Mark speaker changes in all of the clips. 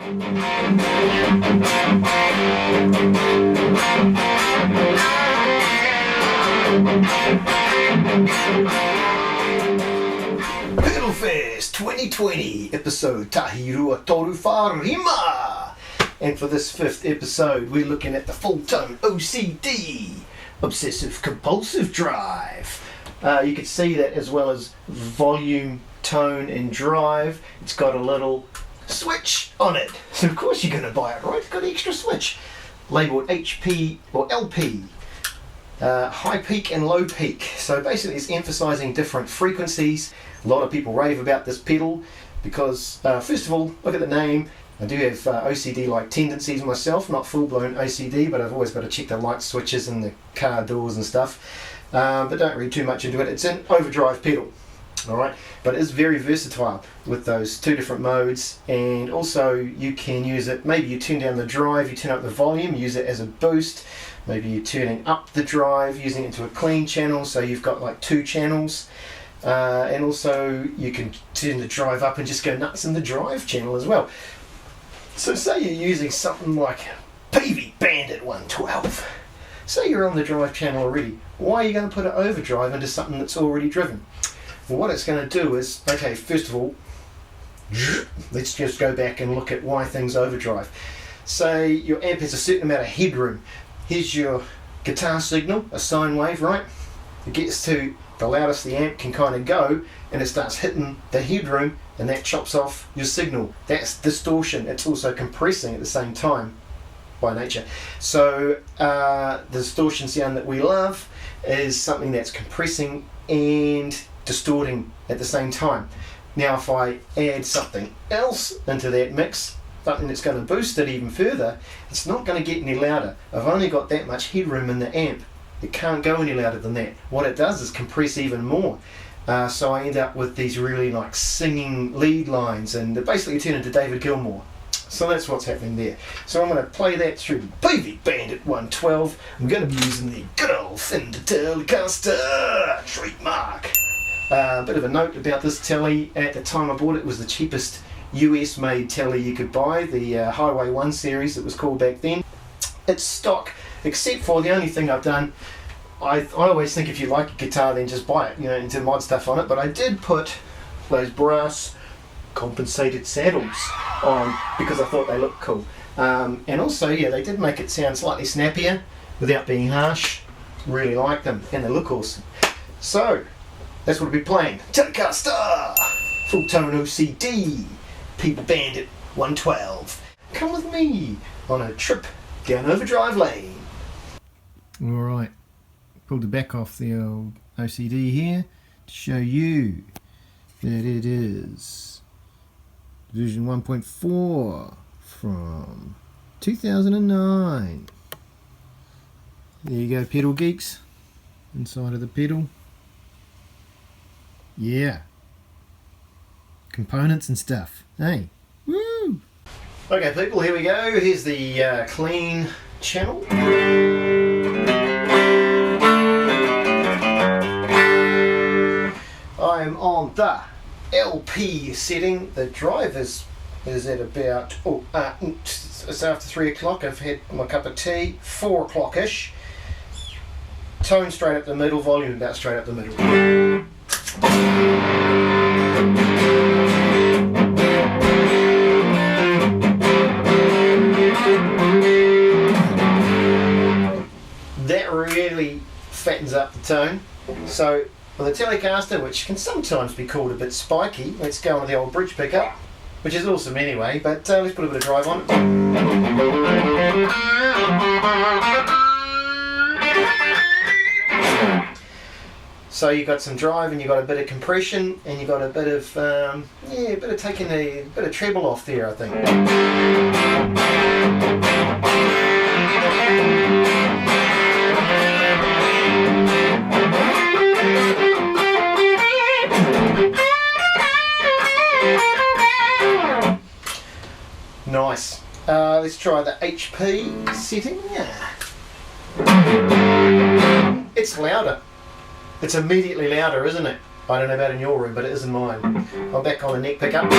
Speaker 1: PedalFest 2020 episode Tahirua Toru Wharima, and for this 5th episode we're looking at the Fulltone OCD, obsessive compulsive drive. You can see that as well as volume, tone and drive, it's got a little switch on it, so of course you're going to buy it, right? It's got an extra switch labelled HP or LP. High peak and low peak, so basically it's emphasising different frequencies. A lot of people rave about this pedal because first of all, look at the name. I do have OCD like tendencies myself, not full-blown OCD, but I've always got to check the light switches and the car doors and stuff, but don't read too much into it. It's an overdrive pedal, alright, but it is very versatile with those two different modes, and also you can use it, maybe you turn down the drive, you turn up the volume, use it as a boost. Maybe you're turning up the drive, using it into a clean channel, so you've got like 2 channels. And also you can turn the drive up and just go nuts in the drive channel as well. So say you're using something like PV Bandit 112. Say you're on the drive channel already. Why are you going to put an overdrive into something that's already driven? Well, what it's going to do is, okay, first of all, let's just go back and look at why things overdrive. Say your amp has a certain amount of headroom. Here's your guitar signal, a sine wave, right? It gets to the loudest the amp can kind of go, and it starts hitting the headroom, and that chops off your signal. That's distortion. It's also compressing at the same time by nature. So the distortion sound that we love is something that's compressing and distorting at the same time. Now if I add something else into that mix, something that's going to boost it even further, it's not going to get any louder. I've only got that much headroom in the amp. It can't go any louder than that. What it does is compress even more. So I end up with these really like singing lead lines, and they basically turn into David Gilmour. So that's what's happening there. So I'm going to play that through PV Bandit 112. I'm going to be using the good old Fender Telecaster trademark. Bit of a note about this telly. At the time I bought it, it was the cheapest US made telly you could buy, the Highway 1 series it was called back then. It's stock, except for the only thing I've done, I always think if you like a guitar then just buy it, and to mod stuff on it, but I did put those brass compensated saddles on because I thought they looked cool. And also, yeah, they did make it sound slightly snappier without being harsh. Really like them, and they look awesome. So, that's what we'll be playing. Telecaster! Fulltone OCD! PV Bandit 112. Come with me on a trip down overdrive lane. Alright, pulled the back off the old OCD here to show you that it is version 1.4 from 2009. There you go, pedal geeks, inside of the pedal. Yeah. Components and stuff. Hey, woo! Okay, people, here we go. Here's the clean channel. I'm on the LP setting. The drive is at about it's after 3 o'clock. I've had my cup of tea. 4 o'clock-ish. Tone straight up the middle. Volume about straight up the middle. That really fattens up the tone. So with a Telecaster, which can sometimes be called a bit spiky, let's go on with the old bridge pickup, which is awesome anyway, but let's put a bit of drive on it. So you've got some drive and you've got a bit of compression and you've got a bit of taking a bit of treble off there, I think. Nice. Let's try the HP setting. It's louder. It's immediately louder, isn't it? I don't know about in your room, but it is in mine. I'm back on the neck pickup.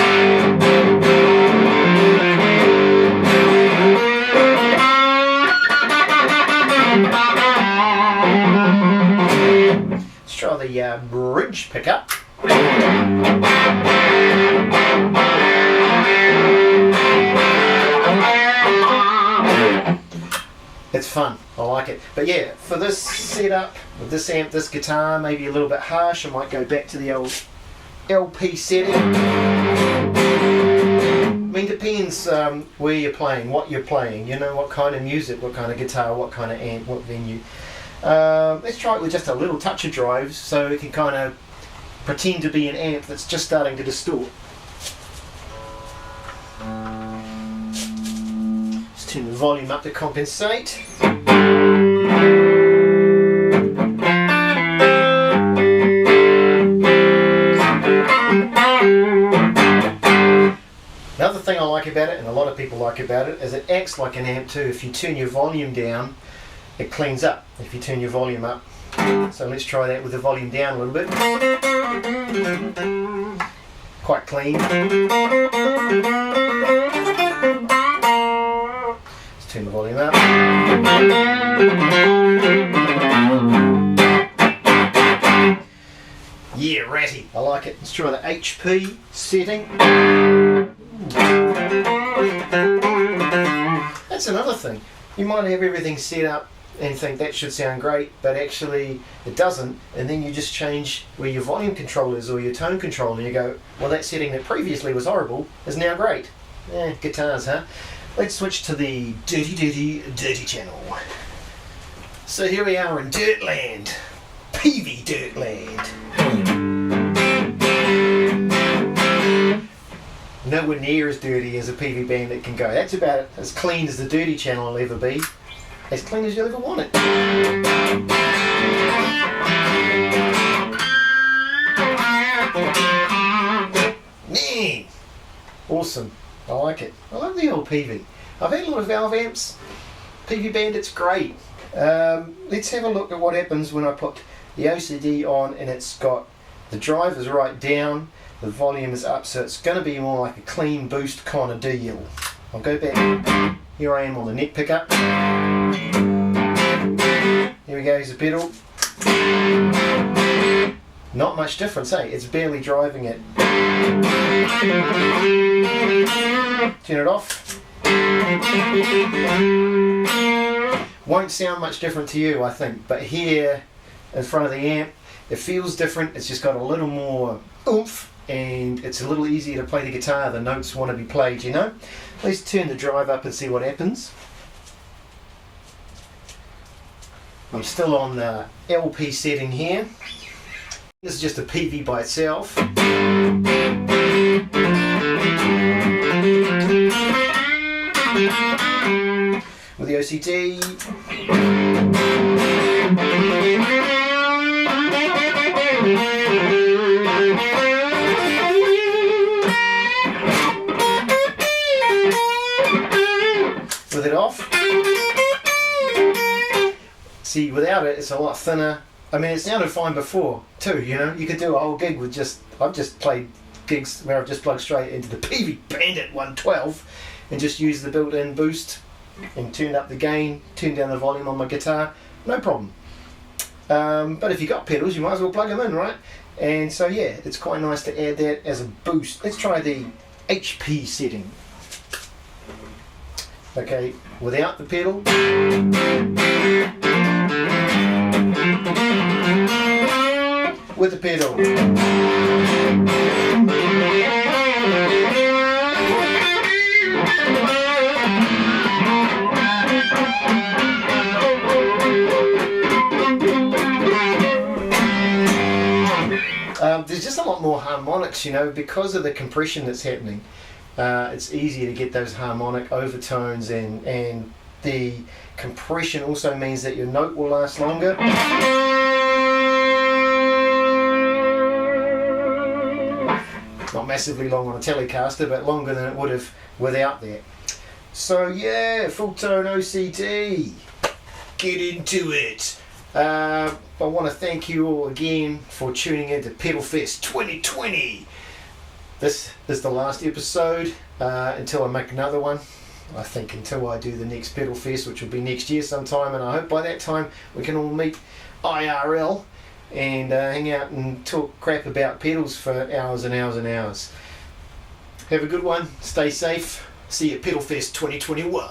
Speaker 1: the bridge pickup. It's fun, I like it. But yeah, for this setup, with this amp, this guitar, maybe a little bit harsh, I might go back to the old LP setting. I mean, depends where you're playing, what you're playing, you know, what kind of music, what kind of guitar, what kind of amp, what venue. Let's try it with just a little touch of drives so it can kind of pretend to be an amp that's just starting to distort. Just turn the volume up to compensate. Another thing I like about it, and a lot of people like about it, is it acts like an amp too. If you turn your volume down, it cleans up. If you turn your volume up. So let's try that with the volume down a little bit. Quite clean. Let's turn the volume up. Yeah, ratty. I like it. Let's try the HP setting. That's another thing. You might have everything set up and think that should sound great, but actually it doesn't, and then you just change where your volume control is or your tone control, and you go, well, that setting that previously was horrible is now great. Guitars, huh? Let's switch to the dirty channel. So here we are in Dirtland. PV Dirtland. Nowhere near as dirty as a PV Bandit can go. That's about as clean as the dirty channel will ever be. As clean as you'll ever want it. Man! Awesome. I like it. I love the old PV. I've had a lot of valve amps. PV Bandit's great. Let's have a look at what happens when I put the OCD on and it's got the drivers right down, the volume is up, so it's going to be more like a clean boost kind of deal. I'll go back. Here I am on the neck pickup. Here we go, here's the pedal. Not much difference, eh? It's barely driving it. Turn it off. Won't sound much different to you, I think, but here in front of the amp, it feels different. It's just got a little more oomph, and it's a little easier to play the guitar. The notes want to be played, you know. Let's turn the drive up and see what happens. I'm still on the LP setting here. This is just a PV by itself. With the OCD. With it off. See, without it, it's a lot thinner. I mean, it sounded fine before too, you know. You could do a whole gig with just, I've just played gigs where I've just plugged straight into the PV Bandit 112 and just used the built-in boost and turned up the gain, turned down the volume on my guitar, no problem. But if you've got pedals, you might as well plug them in, right? And so yeah, it's quite nice to add that as a boost. Let's try the HP setting. Okay, without the pedal. With the pedal. There's just a lot more harmonics, you know, because of the compression that's happening. It's easier to get those harmonic overtones, and the compression also means that your note will last longer. Not massively long on a Telecaster, but longer than it would have without that. So yeah, Fulltone OCD. Get into it. I want to thank you all again for tuning in to PedalFest 2020. This is the last episode until I make another one. I think until I do the next PedalFest, which will be next year sometime, and I hope by that time we can all meet IRL. and hang out and talk crap about pedals for hours and hours and hours. Have a good one. Stay safe. See you at PedalFest 2021.